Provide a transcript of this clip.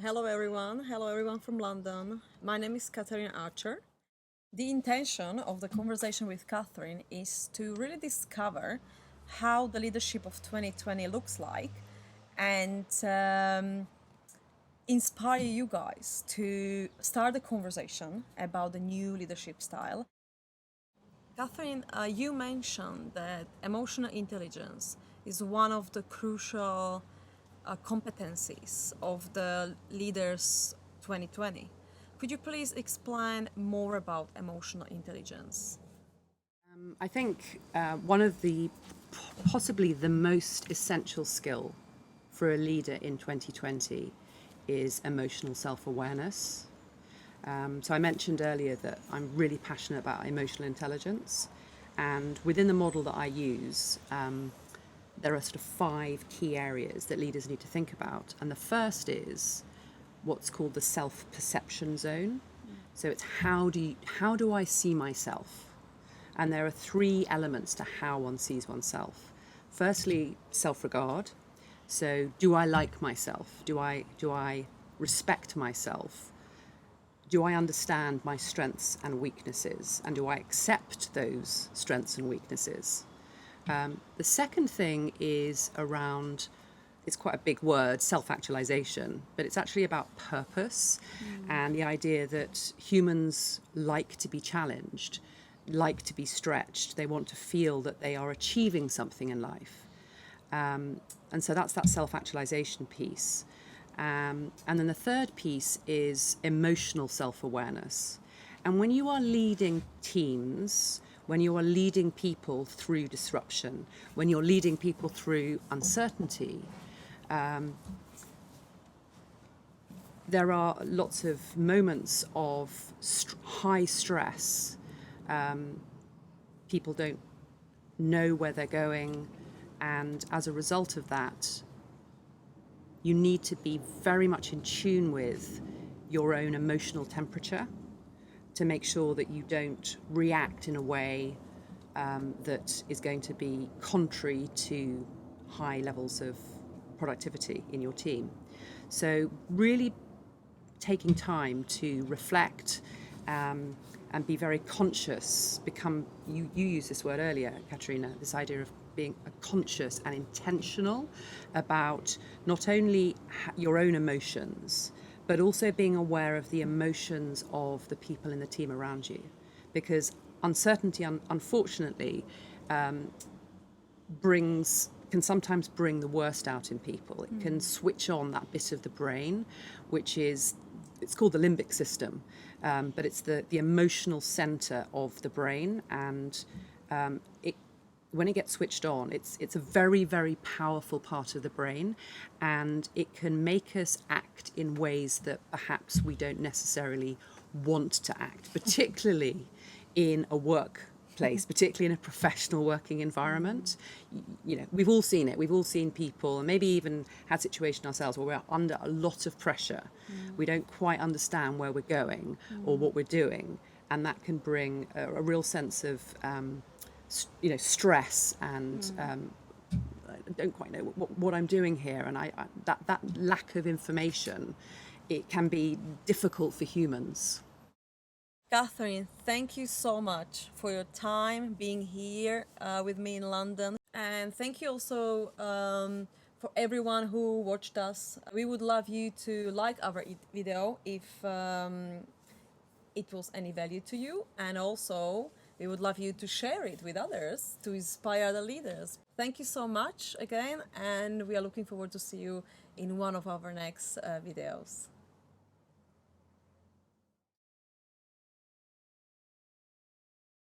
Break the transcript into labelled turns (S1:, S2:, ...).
S1: Hello everyone from London. My name is Catherine Archer. The intention of the conversation with Catherine is to really discover how the leadership of 2020 looks like and inspire you guys to start a conversation about the new leadership style. Catherine, you mentioned that emotional intelligence is one of the crucial competencies of the Leaders 2020. Could you please explain more about emotional intelligence?
S2: I think one of the possibly the most essential skill for a leader in 2020 is emotional self-awareness. So I mentioned earlier that I'm really passionate about emotional intelligence, and within the model that I use, there are sort of 5 key areas that leaders need to think about. And the first is what's called the self-perception zone. So it's how do I see myself? And there are 3 elements to how one sees oneself. Firstly, self-regard. So do I like myself? Do I respect myself? Do I understand my strengths and weaknesses? And do I accept those strengths and weaknesses? The second thing is around, it's quite a big word, self-actualization, but it's actually about purpose and the idea that humans like to be challenged, like to be stretched. They want to feel that they are achieving something in life. And so that's that self-actualization piece. And then the third piece is emotional self-awareness. And when you are leading teams, when you are leading people through disruption, when you're leading people through uncertainty, there are lots of moments of high stress. People don't know where they're going, and as a result of that, you need to be very much in tune with your own emotional temperature to make sure that you don't react in a way that is going to be contrary to high levels of productivity in your team. So really taking time to reflect and be very conscious, you used this word earlier, Katerina, this idea of being conscious and intentional about not only your own emotions, but also being aware of the emotions of the people in the team around you. Because uncertainty, unfortunately, can sometimes bring the worst out in people. It can switch on that bit of the brain, it's called the limbic system, but it's the emotional center of the brain, and when it gets switched on, it's a very, very powerful part of the brain, and it can make us act in ways that perhaps we don't necessarily want to act, particularly in a workplace, particularly in a professional working environment. You know, we've all seen it. We've all seen people, and maybe even had situation ourselves where we're under a lot of pressure. We don't quite understand where we're going or what we're doing, and that can bring a real sense of stress, and I don't quite know what I'm doing here, and that lack of information, it can be difficult for humans.
S1: Catherine, thank you so much for your time being here with me in London. And thank you also for everyone who watched us. We would love you to like our video if it was any value to you. And also, we would love you to share it with others to inspire the leaders. Thank you so much again. And we are looking forward to see you in one of our next videos.